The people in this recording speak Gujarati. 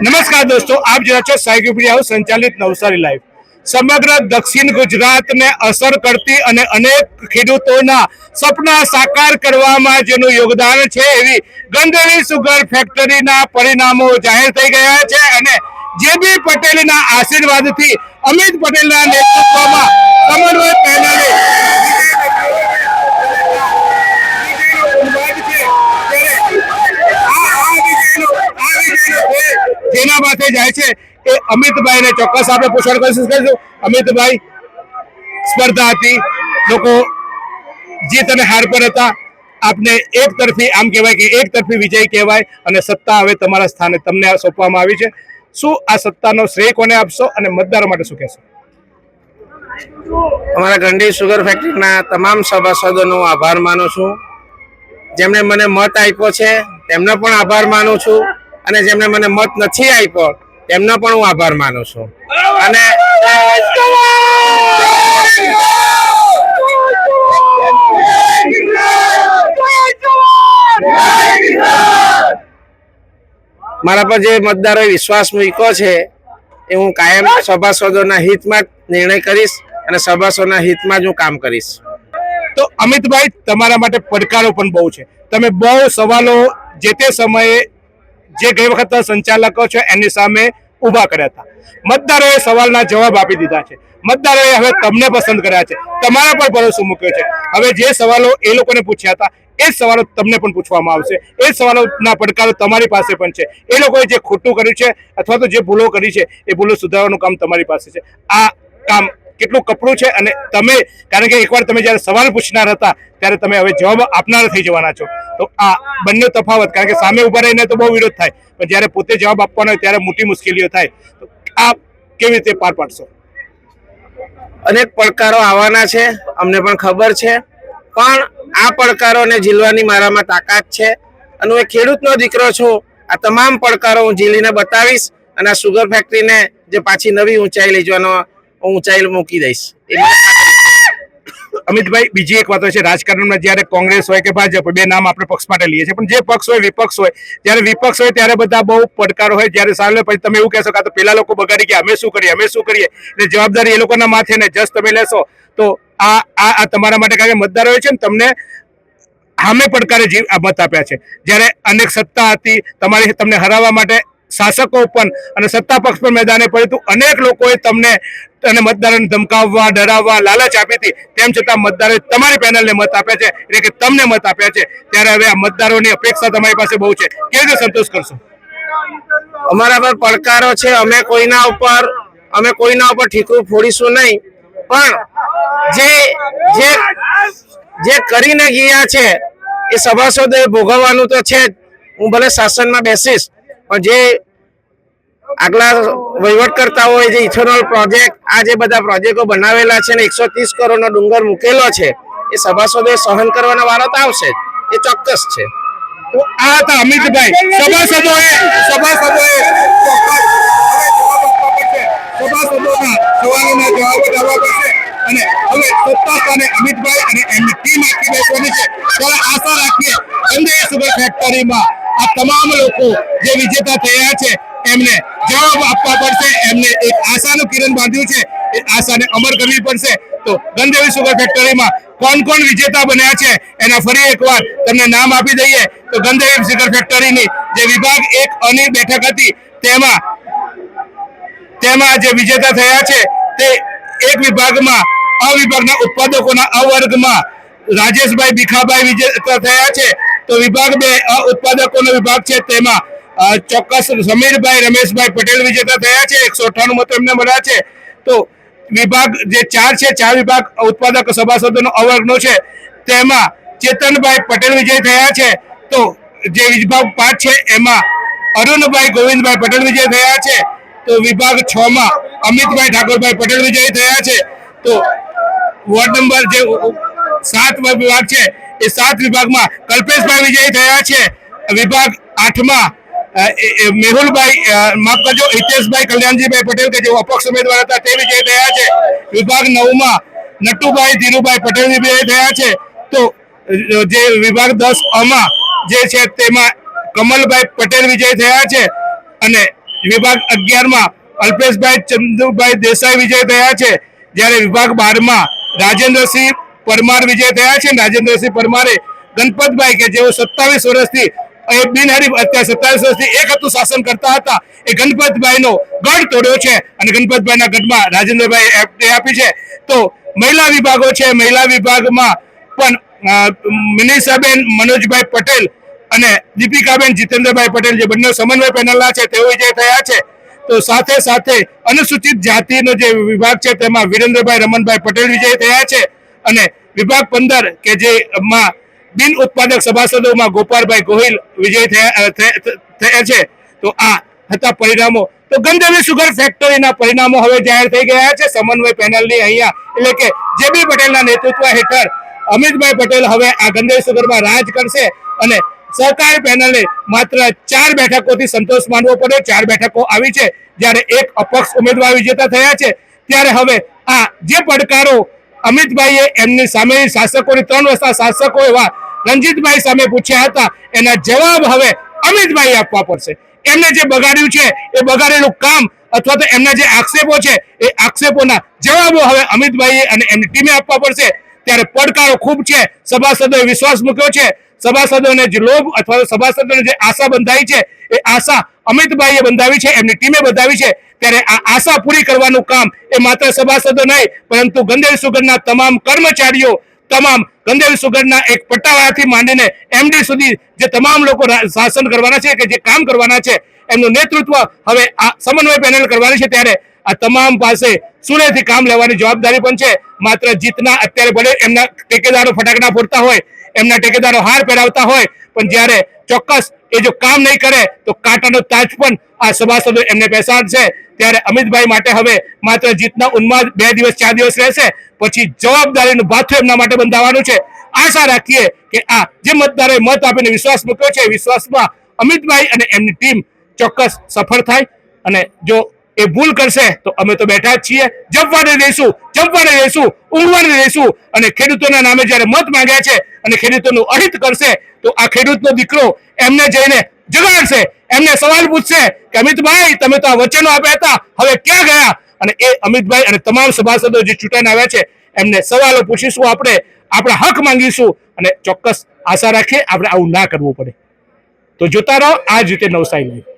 નમસ્કાર દોસ્તો, આપ જોયા છો સાયકીપીડિયા હાઉસ સંચાલિત નવસારી લાઈવ। સમગ્ર દક્ષિણ ગુજરાતને અસર કરતી અને અનેક ખેડૂતોના સપના સાકાર કરવામાં જેનું યોગદાન છે એવી ગંધેવી સુગર ફેક્ટરીના પરિણામો જાહેર થઈ ગયા છે અને જેબી પટેલના આશીર્વાદથી અમિત પટેલના નેતૃત્વમાં સમન્વય પેનલે જેના માટે જાય છે એ અમિતભાઈને ચોક્કસ આપણે પૂછવાની કોશિશ કરીશું। અમિતભાઈ, સ્પર્ધા હતી, લોકો જીત અને હાર પર હતા, આપને એક તરફી આમ કહેવાય કે એક તરફી વિજય કહેવાય અને સત્તા હવે તમારા સ્થાને તમને સોંપવામાં આવી છે। શું આ સત્તાનો શ્રેય કોને આપશો અને મતદારો માટે શું કહેશો? અમારા ગંધેવી સુગર ફેક્ટરીના તમામ સભાસદોનો આભાર માનું છું। જેમણે મને મત આપ્યો છે તેમનો પણ આભાર માનું છું અને જેમણે મને મત નથી આપ્યો તેમનો પણ હું આભાર માનું છું। અને મારા પર જે મતદારોએ વિશ્વાસ મૂક્યો છે એ હું કાયમ સભાસદોના હિતમાં નિર્ણય કરીશ અને સભાસદોના હિતમાં જ હું કામ કરીશ। તો અમિતભાઈ, તમારા માટે પડકારો પણ બહુ છે, તમે બહુ સવાલો જે તે સમયે જે ગઈ વખત સંચાલકો છે એની સામે ઉભા કર્યા હતા, મતદારોએ સવાલના જવાબ આપી દીધા છે, મતદારોએ હવે તમને પસંદ કર્યા છે, તમારા પર ભરોસો મૂક્યો છે। હવે જે સવાલો એ લોકોને પૂછ્યા હતા એ જ સવાલો તમને પણ પૂછવામાં આવશે, એ જ સવાલોના પડકારો તમારી પાસે પણ છે। એ લોકોએ જે ખોટું કર્યું છે અથવા તો જે ભૂલો કરી છે એ ભૂલો સુધારવાનું કામ તમારી પાસે છે। આ કામ કેટલું કપડું છે અને તમે, કારણ કે એકવાર તમે જ્યારે સવાલ પૂછનાર હતા ત્યારે તમે હવે જવાબ આપનાર થઈ જવાના છો, તો આ બંને તફાવત, કારણ કે સામે ઉભા રહીને તો બહુ વિરોધ થાય પણ જ્યારે પોતે જવાબ આપવાનો હોય ત્યારે મોટી મુશ્કેલીઓ થાય, તો આ કેવી રીતે પાર પાડશો? અનેક પડકારો આવવાના છે, અમને પણ ખબર છે, પણ આ પડકારોને ઝીલવાની મારામાં તાકાત છે અને હું ખેડૂતનો દીકરો છું। આ તમામ પડકારો હું ઝીલીને બતાવીશ અને આ સુગર ફેક્ટરીને જે પાછી નવી ઊંચાઈ લઈ જવાનો ઊંચાઈ મૂકી દઈશ। અમિતભાઈ, બીજી એક વાત હોય છે, રાજકારણમાં જ્યારે કોંગ્રેસ હોય કે ભાજપ, બે નામ આપણે પક્ષ માટે લઈએ છીએ, પણ જે પક્ષ હોય વિપક્ષ હોય, જ્યારે વિપક્ષ હોય ત્યારે બધા બહુ પડકારો હોય, જ્યારે સામે પછી તમે એવું કહેશો કે તો પેલા લોકો બગાડી ગયા, અમે શું કરીએ, એટલે જવાબદારી એ લોકોના માથે ને જસ તમે લેશો તો આ તમારા માટે, કારણ કે મતદારોએ છે ને તમને સામે પડકારે મત આપ્યા છે, જ્યારે અનેક સત્તા હતી તમને હરાવવા માટે શાસકો પણ અને સત્તા પક્ષ પર મેદાને પડ્યું હતું, અનેક લોકોએ તમને અને મતદારોને ધમકાવવા, ડરાવવા, લાલચ આપી હતી, તેમ છતાં મતદારોએ તમારી પેનલને મત આપ્યા છે, એટલે કે તમને મત આપ્યા છે। ત્યારે હવે આ મતદારોની અપેક્ષા તમારી પાસે બહુ છે, કેવી રીતે સંતોષ કરશો? અમારા પર પડકારો છે, અમે કોઈના ઉપર ઠીકરું ફોડીશું નહીં, પણ જે કરીને ગયા છે એ સભાસદોએ ભોગવવાનું તો છે જ। હું ભલે શાસનમાં બેસીશ પણ જે આગલા વહીવટકર્તાઓએ જે ઇથેનોલ પ્રોજેક્ટ, આ જે બધા પ્રોજેક્ટો બનાવેલા છે ને 130 કરોડનો ડુંગર મૂકેલો છે એ સભાસદોએ સહન કરવાનો વારો તો આવશે જ, એ ચોક્કસ છે। તો આ હતા અમિતભાઈ, સભાસદોના સવાલોના જવાબો આપવા પડશે અને હવે સત્તા સ્થાને અમિતભાઈ અને એમની ટીમ આખી બેસવાની છે। ત્યારે આશા રાખીએ ગંધેવી સુગર ફેક્ટરીમાં આ તમામ લોકો જે વિજેતા થયા છે એમને જવાબ આપવા પડશે, એમને એક આશાનું કિરણ બાંધ્યું છે, એ આશાને અમર કરવી પડશે। તો ગંધેવી સુગર ફેક્ટરીમાં કોણ વિજેતા બન્યા છે એના ફરી એકવાર તમને નામ આપી દઈએ તો ગંધેવી સુગર ફેક્ટરીની જે વિભાગ 1 ની બેઠક હતી તેમાં જે વિજેતા થયા છે તે એક વિભાગમાં વિભાગના ઉત્પાદકોના વર્ગમાં રાજેશભાઈ ભીખાભાઈ વિજેતા થયા છે। તો વિભાગ 2 ઉત્પાદકોનો વિભાગ છે તેમાં ચોક્કસ સમીરભાઈ રમેશભાઈ પટેલ વિજેતા થયા છે, 198 મતો એમને મળ્યા છે। તો વિભાગ જે 4 છે, 4 વિભાગ ઉત્પાદક સભાસદોનો અવર્ગનો છે તેમાં ચેતનભાઈ પટેલ વિજય થયા છે। તો જે વિભાગ 5 છે એમાં અરુણભાઈ ગોવિંદભાઈ પટેલ વિજય થયા છે। તો વિભાગ 6 માં અમિતભાઈ ઠાકોરભાઈ પટેલ વિજય થયા છે। તો વોર્ડ નંબર જે 7 વિભાગ છે એ 7 વિભાગમાં કલ્પેશભાઈ વિજય થયા છે। વિભાગ 8 માં મેહુલભાઈ, માફ કરજો, હિતેશભાઈ કલ્યાણજીભાઈ પટેલ કે જેઓ અપક્ષ ઉમેદવાર હતા તે વિજય થયા છે। વિભાગ 9 માં નટુભાઈ ધીરુભાઈ પટેલ વિજય થયા છે। તો જે વિભાગ 10 માં જે છે તેમાં કમલભાઈ પટેલ વિજય થયા છે અને વિભાગ 11માં અલ્પેશભાઈ ચંદુભાઈ દેસાઈ વિજય થયા છે, જ્યારે વિભાગ 12માં રાજેન્દ્રસિંહ પરમાર વિજય થયા છે. રાજેન્દ્રસિંહ પરમારે ગણપતભાઈ કે જેઓ 27 વર્ષથી એ બિનહરીફ અત્યારે 27 વર્ષથી એક હતું શાસન કરતા હતા, એ ગણપતભાઈનો ગઢ તોડ્યો છે અને ગણપતભાઈના ગઢમાં રાજેન્દ્રભાઈ એપ્ટી આપી છે. તો મહિલા વિભાગો છે, મહિલા વિભાગમાં પણ મિનિષાબેન મનોજભાઈ પટેલ અને દીપિકાબેન જીતેન્દ્રભાઈ પટેલ જે બંને સમન્વય પેનલના છે તેઓ વિજય થયા છે. તો સાથે સાથે અનુસૂચિત જાતિનો જે વિભાગ છે તેમાં વિરેન્દ્રભાઈ રમણભાઈ પટેલ વિજય થયા છે અને વિભાગ 15 કે જેમાં બિન ઉત્પાદક સભાસદોમાં ગોપાલભાઈ ગોહિલ વિજય થયા છે. તો આ હતા પરિણામો. તો ગંધર્વી સુગર ફેક્ટરીના પરિણામો હવે જાહેર થઈ ગયા છે સમન્વય પેનલની અહીંયા, એટલે કે જેબી પટેલના નેતૃત્વ હેઠળ અમિતભાઈ પટેલ હવે આ ગંધર્વી સુગરમાં રાજ કરશે અને સહકારી પેનલે માત્ર 4 બેઠકોથી સંતોષ માનવો પડ્યો. 4 બેઠકો આવી છે, જ્યારે એક અપક્ષ ઉમેદવાર વિજેતા થયા છે. ત્યારે હવે આ જે પડકારો અમિતભાઈએ એમની સામે શાસકોની 3 વર્ષના શાસકો એવા રણજીતભાઈ સામે પૂછ્યા હતા, એના જવાબ હવે અમિતભાઈ આપવા પડશે. એમને જે બગાડ્યું છે એ બગાડેલું કામ અથવા તો એમના જે આક્ષેપો છે એ આક્ષેપોના જવાબો હવે અમિતભાઈએ અને એમની ટીમે આપવા પડશે. ત્યારે પડકારો ખૂબ છે. સભાસદોએ વિશ્વાસ મૂક્યો છે, સભાસદોને જે લોભ અથવા સભાસદોને જે આશા બંધાઈ છે એ આશા અમિતભાઈએ બંધાવી છે, એમની ટીમે બંધાવી છે. ત્યારે આ આશા પૂરી કરવાનું કામ એ માત્ર સભાસદો નહીં પરંતુ ગંધર્વી સુગરના તમામ કર્મચારીઓ, તમામ ગંધર્વી સુગરના એક પટ્ટાવાળાથી માંડીને એમડી સુધી જે તમામ લોકો શાસન કરવાના છે કે જે કામ કરવાના છે એમનું નેતૃત્વ હવે આ સમન્વય પેનલ કરવાની છે. ત્યારે આ તમામ પાસે સુરેથી કામ લેવાની જવાબદારી પણ છે. માત્ર જીતના અત્યારે ભલે એમના ટેકેદારો ફટાકડા ફોડતા હોય, એમના ટેકેદારો હાર પહેરાવતા હોય, પણ જ્યારે ચોક્કસ એ જો કામ નહીં કરે તો કાંટાનો તાજ પણ આ સભાસદો એમને બેસાડશે. ત્યારે અમિતભાઈ માટે હવે માત્ર જીતના ઉન્માદ 2 દિવસ 4 દિવસ રહેશે, પછી જવાબદારીનું ભાથું એમના માટે બંધાવવાનું છે. આશા રાખીએ કે આ જે મતદારોએ મત આપીને વિશ્વાસ મૂક્યો છે, વિશ્વાસમાં અમિતભાઈ અને એમની ટીમ ચોક્કસ સફળ થાય. અને જો એ ભૂલ કરશે તો અમે તો બેઠા જ છીએ, જમવાને દઈશું, ઊંઘવાને દઈશું. અને ખેડૂતોના નામે જ્યારે મત માંગ્યા છે અને ખેડૂતોનું અહિત કરશે તો આ ખેડૂતનો દીકરો એમને જઈને જગાડશે, એમને સવાલ પૂછશે કે અમિતભાઈ તમે તો આ વચનો આપ્યા હતા, હવે ક્યાં ગયા? અને એ અમિતભાઈ અને તમામ સભાસદો જે ચૂંટાઈને આવ્યા છે એમને સવાલો પૂછીશું, આપણે આપણા હક માંગીશું અને ચોક્કસ આશા રાખીએ આપણે આવું ના કરવું પડે. તો જોતા રહો આ જ રીતે નવસારી લાઈવ.